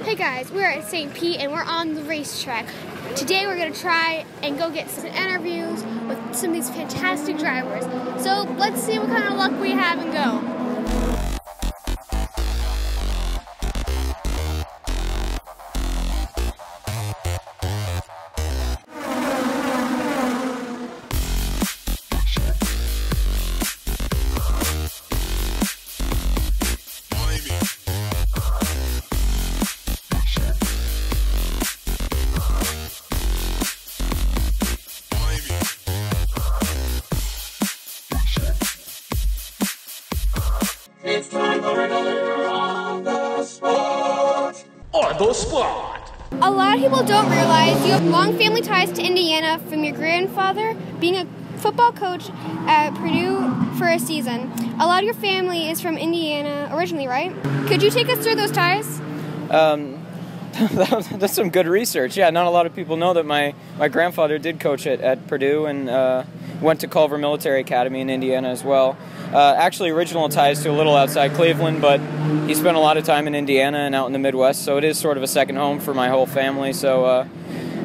Hey guys, we're at St. Pete and we're on the racetrack. Today we're going to try and go get some interviews with some of these fantastic drivers. So let's see what kind of luck we have and go. It's time for another On the Spot! On the Spot! A lot of people don't realize you have long family ties to Indiana from your grandfather being a football coach at Purdue for a season. A lot of your family is from Indiana originally, right? Could you take us through those ties? That's some good research. Yeah, not a lot of people know that my grandfather did coach at Purdue and went to Culver Military Academy in Indiana as well. Actually, original ties to a little outside Cleveland, but he spent a lot of time in Indiana and out in the Midwest, so it is sort of a second home for my whole family. So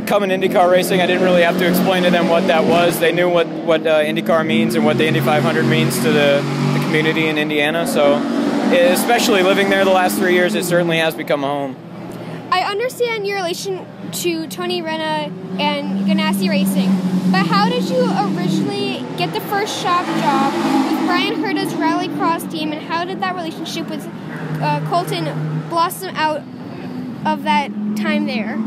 coming IndyCar racing, I didn't really have to explain to them what that was. They knew what IndyCar means and what the Indy 500 means to the community in Indiana. So especially living there the last 3 years, it certainly has become a home. I understand your relation to Tony Renna and Ganassi Racing, but how did you originally get the first shop job with Brian Herta's rallycross team, and how did that relationship with Colton blossom out of that time there?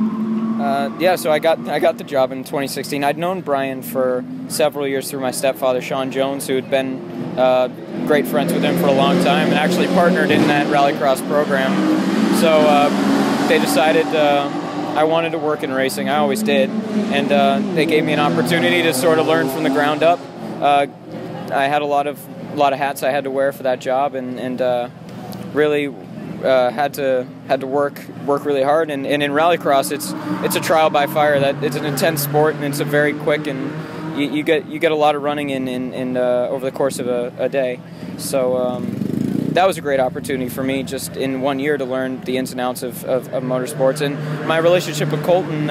Yeah, so I got the job in 2016. I'd known Brian for several years through my stepfather, Sean Jones, who had been great friends with him for a long time and actually partnered in that rallycross program. So they decided I wanted to work in racing. I always did, and they gave me an opportunity to sort of learn from the ground up. I had a lot of hats I had to wear for that job, and really had to work really hard. And in rallycross, it's a trial by fire. That it's an intense sport, and it's a very quick, and you get a lot of running in over the course of a day. So that was a great opportunity for me just in 1 year to learn the ins and outs of motorsports. And my relationship with Colton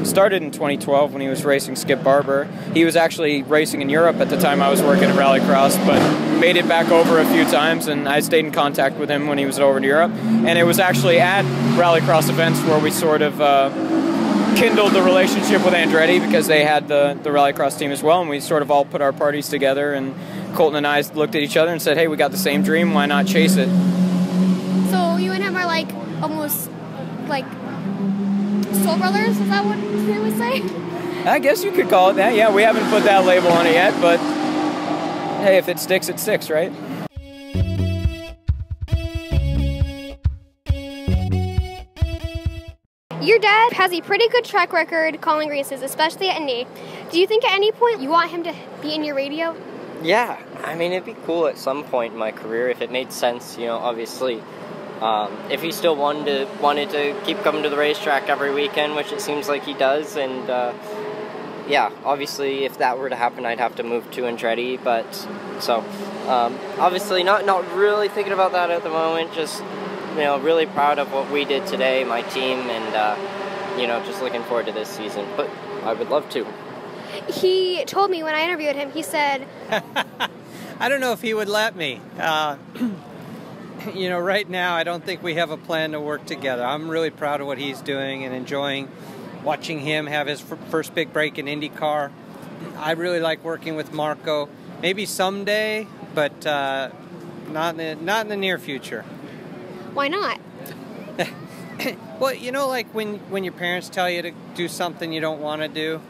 started in 2012 when he was racing Skip Barber. He was actually racing in Europe at the time I was working at rallycross, but made it back over a few times, and I stayed in contact with him when he was over to Europe. And it was actually at rallycross events where we sort of kindled the relationship with Andretti, because they had the rallycross team as well, and we sort of all put our parties together, and Colton and I looked at each other and said, hey, we got the same dream, why not chase it? So you and him are like almost like soul brothers, is that what they would say? I guess you could call it that. Yeah, we haven't put that label on it yet, but hey, if it sticks, it sticks, right? Your dad has a pretty good track record calling races, especially at Indy. Do you think at any point you want him to be in your radio? Yeah, I mean, it'd be cool at some point in my career if it made sense, you know, obviously. If he still wanted to keep coming to the racetrack every weekend, which it seems like he does, and yeah, obviously if that were to happen, I'd have to move to Andretti, but so obviously not really thinking about that at the moment, just, you know, really proud of what we did today, my team, and you know, just looking forward to this season, but I would love to. He told me when I interviewed him, he said... I don't know if he would let me. You know, right now I don't think we have a plan to work together. I'm really proud of what he's doing and enjoying watching him have his first big break in IndyCar. I really like working with Marco. Maybe someday, but not in the near future. Why not? Well, you know, like when your parents tell you to do something you don't want to do,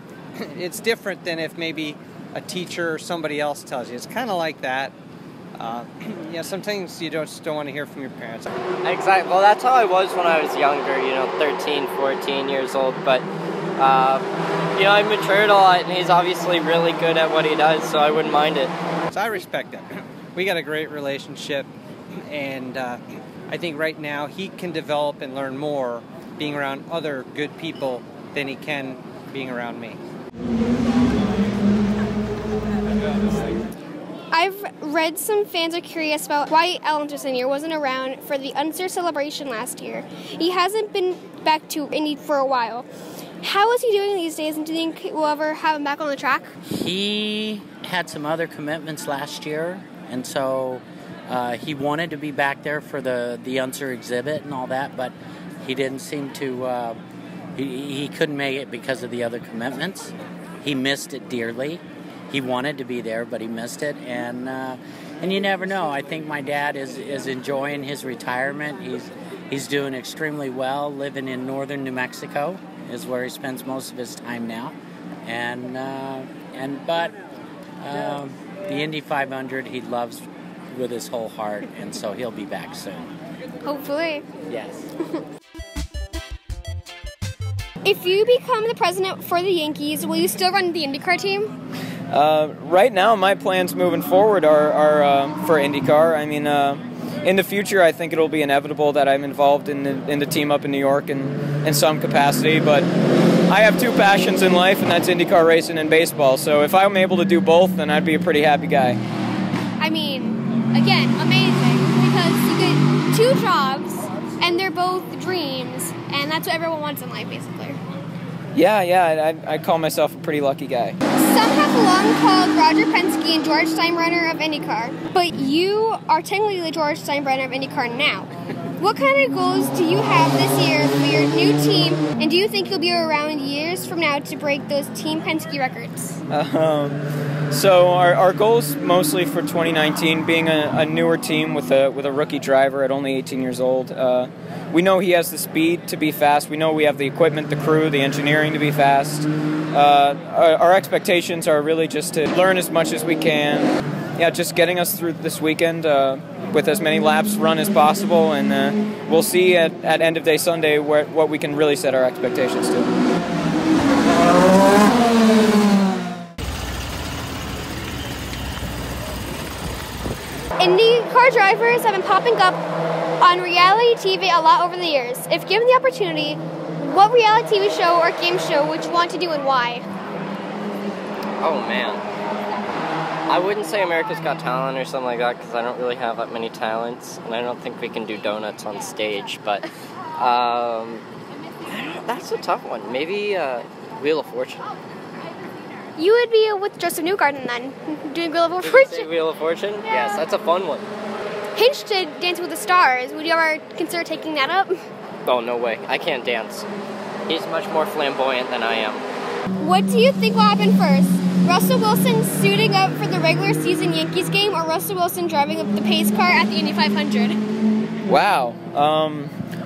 it's different than if maybe a teacher or somebody else tells you. It's kind of like that. Yeah, sometimes you just don't want to hear from your parents. Exactly. Well, that's how I was when I was younger, you know, 13, 14 years old. But, you know, I've matured a lot, and he's obviously really good at what he does, so I wouldn't mind it. So I respect it. We got a great relationship, and I think right now he can develop and learn more being around other good people than he can being around me. I've read some fans are curious about why Ellinger Sr. wasn't around for the UNTHE celebration last year. He hasn't been back to Indy for a while. How is he doing these days, and do you think we'll ever have him back on the track? He had some other commitments last year, and so he wanted to be back there for the UNTHE exhibit and all that, but he didn't seem to, he couldn't make it because of the other commitments. He missed it dearly. He wanted to be there, but he missed it, and you never know. I think my dad is enjoying his retirement. He's doing extremely well, living in northern New Mexico is where he spends most of his time now, but the Indy 500 he loves with his whole heart, and so he'll be back soon. Hopefully. Yes. If you become the president for the Yankees, will you still run the IndyCar team? Right now, my plans moving forward are for IndyCar. I mean, in the future, I think it'll be inevitable that I'm involved in the team up in New York in some capacity, but I have two passions in life, and that's IndyCar racing and baseball. So if I'm able to do both, then I'd be a pretty happy guy. I mean, again, amazing, because you get two jobs, and they're both dreams, and that's what everyone wants in life, basically. Yeah, I call myself a pretty lucky guy. Some have long called Roger Penske and George Steinbrenner of IndyCar, but you are technically the George Steinbrenner of IndyCar now. What kind of goals do you have this year for your new team, and do you think you'll be around years from now to break those Team Penske records? So our goals mostly for 2019, being a newer team with a rookie driver at only 18 years old. We know he has the speed to be fast. We know we have the equipment, the crew, the engineering to be fast. Our expectations are really just to learn as much as we can. Yeah, just getting us through this weekend with as many laps run as possible, and we'll see at end of day Sunday what we can really set our expectations to. IndyCar drivers have been popping up on reality TV a lot over the years. If given the opportunity, what reality TV show or game show would you want to do and why? Oh man, I wouldn't say America's Got Talent or something like that because I don't really have that many talents, and I don't think we can do donuts on stage, but that's a tough one. Maybe Wheel of Fortune. You would be with Joseph Newgarden then, doing Wheel of Fortune. Wheel of Fortune? Yeah. Yes, that's a fun one. Hinch did Dancing with the Stars. Would you ever consider taking that up? Oh, no way. I can't dance. He's much more flamboyant than I am. What do you think will happen first? Russell Wilson suiting up for the regular season Yankees game, or Russell Wilson driving up the pace car at the Indy 500? Wow.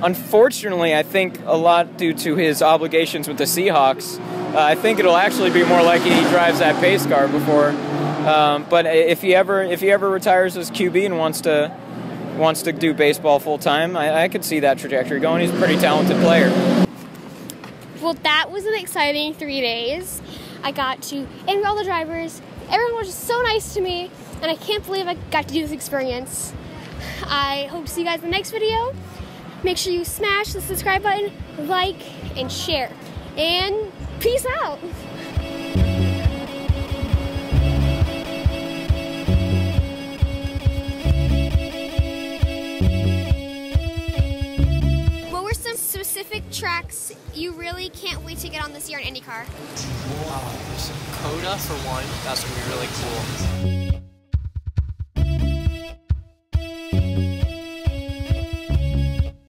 Unfortunately, I think a lot due to his obligations with the Seahawks, I think it'll actually be more likely he drives that pace car before. But if he ever retires as QB and wants to do baseball full time, I could see that trajectory going. He's a pretty talented player. Well, that was an exciting 3 days. I got to interview all the drivers. Everyone was just so nice to me, and I can't believe I got to do this experience. I hope to see you guys in the next video. Make sure you smash the subscribe button, like, and share. And peace out. What were some specific tracks you really can't wait to get on this year in IndyCar? Coda for one, that's going to be really cool.